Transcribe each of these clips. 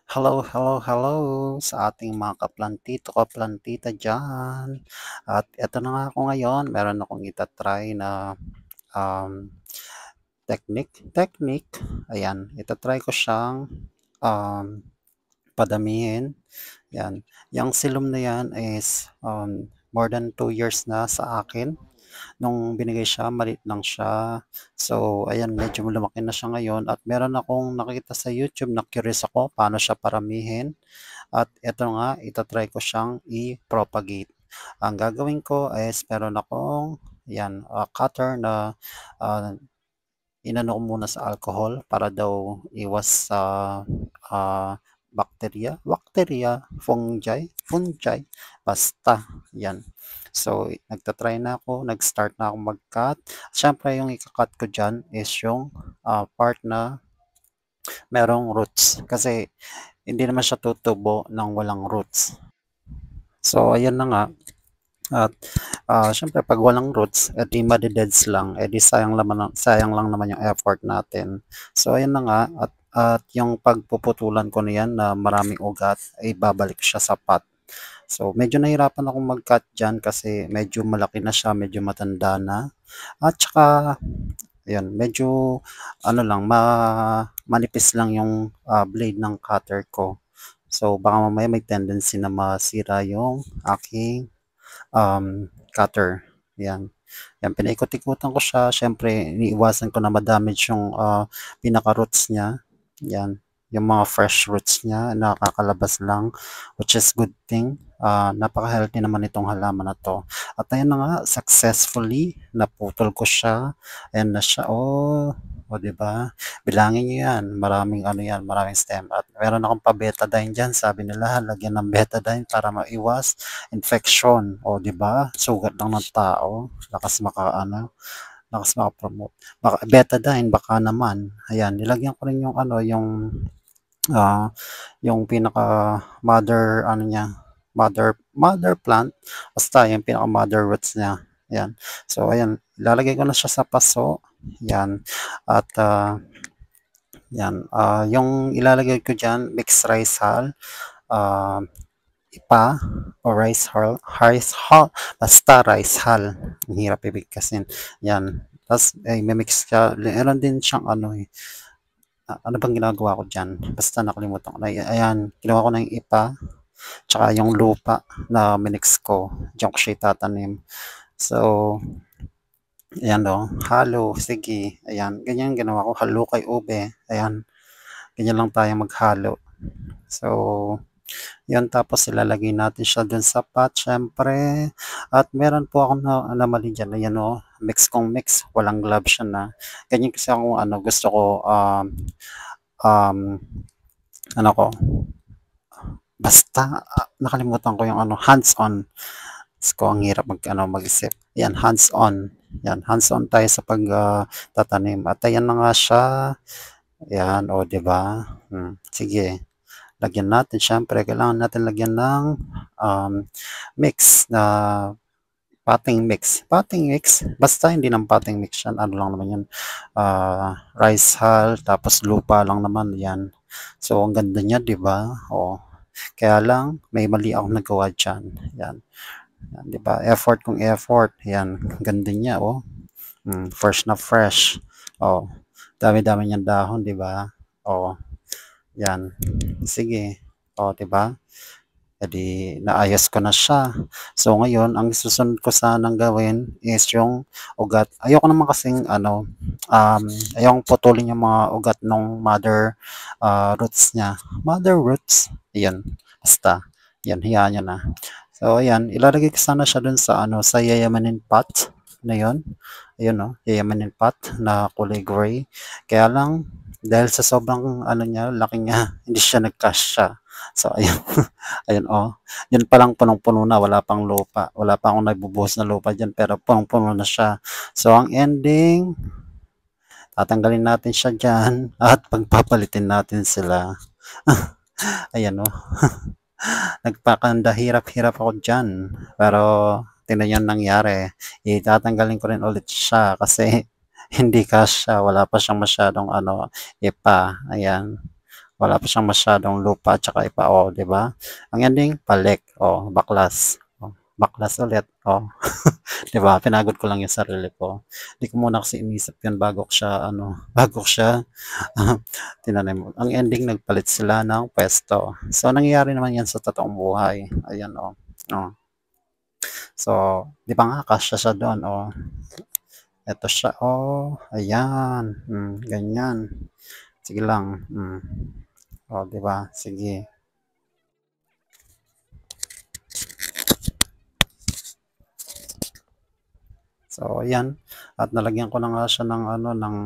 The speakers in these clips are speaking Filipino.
Hello, hello, hello sa ating mga kaplantito, kaplantita diyan. At eto na nga ako ngayon, meron akong ita-try na, um, technique, ayan. Ita-try ko siyang, um, padamihin, 'yan. Yang silom na 'yan is, more than 2 years na sa akin. Nung binigay siya maliit lang siya. So ayan, medyo lumaki na siya ngayon at meron akong nakita sa YouTube na curious ako paano siya paramihin at eto nga ita-try ko siyang i-propagate. Ang gagawin ko is meron akong 'yan, cutter na, ah, inano ko muna sa alcohol para daw iwas sa, ah, bakterya, fungi, basta 'yan. So, nagta-try na ako, nag-start na akong mag-cut. Siyempre yung ika-cut ko diyan is yung, part na merong roots kasi hindi naman siya tutubo ng walang roots. So, ayun na nga at, siyempre 'pag walang roots, eh, di made-deads lang, eh, di sayang lang naman yung effort natin. So, ayun na nga at yung pagpuputulan ko na 'yan na maraming ugat ay babalik siya sa pot. So, medyo nahirapan akong mag-cut diyan kasi medyo malaki na siya, medyo matanda na at saka ayun, medyo ano lang, manipis lang yung, blade ng cutter ko. So, baka mamaya may tendency na masira yung aking, cutter, 'yan. 'Yan, pinaikot-ikutan ko siya, siyempre iniiwasan ko na ma-damage yung, pinaka-roots niya, 'yan. Yung mga fresh roots niya nakakalabas lang, which is good thing. Napaka-healthy naman itong halaman na 'to. At ayan na nga, successfully naputol ko siya, ayan na siya, oh, oh, 'di ba? Bilangin niyo 'yan, maraming ano 'yan, maraming stem at meron akong pa-betadine diyan, sabi nila lagyan ng betadine para maiwas infection, o 'di ba? Sugat lang ng tao, lakas maka-promote. Baka betadine baka naman, ayan nilagyan ko rin yung ano, yung pinaka mother ano niya, mother plant, basta yung pinaka mother roots niya, ayan. So ayan, ilalagay ko na siya sa paso, 'yan at, 'yan, yung ilalagay ko diyan mixed rice hull, ah ipa o rice hull, basta rice hull, ang hirap ibigkasin, 'yan. Tapos imi-mix ka, meron din siyang ano, ano bang ginagawa ko diyan, basta nakalimutan ko na, ayan, kinuha ko na yung ipa, tsaka yung lupa na minix ko, diyan ko siya itatanim. So, ayan o, halo, sige, ayan, ganyan ginawa ko, halo kay ube, ayan, ganyan lang tayo maghalo. So, yun, tapos ilalagay natin siya dun sa pot syempre. At meron po akong namali diyan, ayan o, mix kong mix, walang gloves siya na. Ganyan kasi ako ano, gusto ko, um, ano ko, basta nakalimutan ko yung ano, hands-on. Ko ang hirap mag-isip. Yan, hands-on. Yan, hands-on tayo sa pag At ayan na nga siya. Yan, o, di ba? Sige. Lagyan natin, syempre, kailangan natin lagyan ng mix na potting mix, basta hindi ng potting mix yan, ano lang naman yan, rice hull, tapos lupa lang naman yan. So, ang ganda niya, di ba? O, kaya lang, may mali akong nagawa dyan. Yan. Yan, di ba? Effort kung effort. Yan, ganda niya, oh. Fresh na fresh. Oh, dami-dami niyang dahon, di ba? Oh, yan. Sige. O, 'di ba? E di naayos ko na siya. So ngayon, ang susunod ko sanang gawin is yung ugat. Ayoko naman kasing ano, ayokong putulin yung mga ugat ng mother roots niya. Mother roots, ayan. Basta, yan, hayaan niyo na. So ayan, ilalagay ko sana siya dun sa ano, sa yayamanin pot na yun. Ayun, no, yayamanin pot na kulay gray. Kaya lang, dahil sa sobrang ano niya, laki niya, hindi siya nagkasya. So ayun, ayun, oh. Yun pa lang punong-puno na, wala pang lupa. Wala pa akong nagbubuhos na lupa diyan, pero punong-puno na siya. So ang ending, tatanggalin natin siya diyan at pagpapalitin natin sila. Ayan, oh. Nagpakanda hirap-hirap ako diyan. Pero tingnan niyo nangyari. Itatanggalin ko rin ulit siya kasi hindi kasya, wala pa siyang masyadong ano, ipa. Ayan. Wala pa siyang masyadong lupa at saka ipa, oh, 'di ba? Ang ending, balik, oh, baklas. Oh, baklas ulit, oh. 'Di ba, pinagod ko lang yung sarili ko. Hindi ko muna kasi inisip yun bago ko siya ano, bago ko siya tinanim. Ang ending nagpalit sila ng puwesto. So, nangyayari naman yan sa totoong buhay. Ayan, oh. Oh. So, 'di ba nga kasya siya do'n, oh. Eto siya, oh, ayan, ganyan. Sige lang, oh, 'di ba? Sige. So, ayan at nalagyan ko na nga siya ng ano, ng,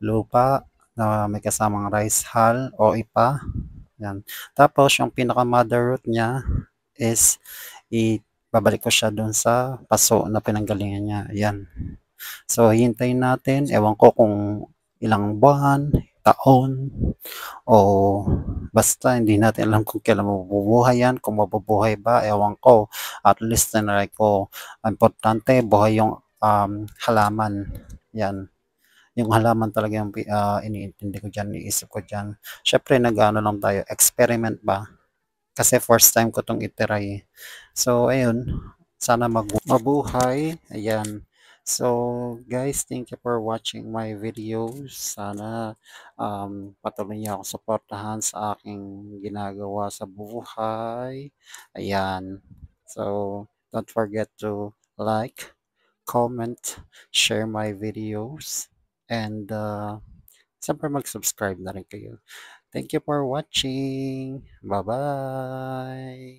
lupa na may kasamang rice hull o ipa, 'yan. Tapos yung pinaka-mother root niya is babalik ko siya do'n sa paso na pinanggalingan niya, ayan. So, hintayin natin, ewan ko kung ilang buwan, taon, o basta hindi natin alam kung kailan mabubuhay yan, kung mabubuhay ba, ewan ko. At least tinry ko. Importante, buhay yung halaman. Yan. Yung halaman talaga yung iniintindi ko dyan, iniisip ko dyan. Syempre, nag-ano lang tayo, experiment ba? Kasi first time ko itong itiray. So, ayun, sana mabuhay. Ayan. So, guys, thank you for watching my videos. Sana patuloy niyo akong suportahan sa aking ginagawa sa buhay. Ayan. So, don't forget to like, comment, share my videos, and siyempre mag-subscribe na rin kayo. Thank you for watching. Bye-bye.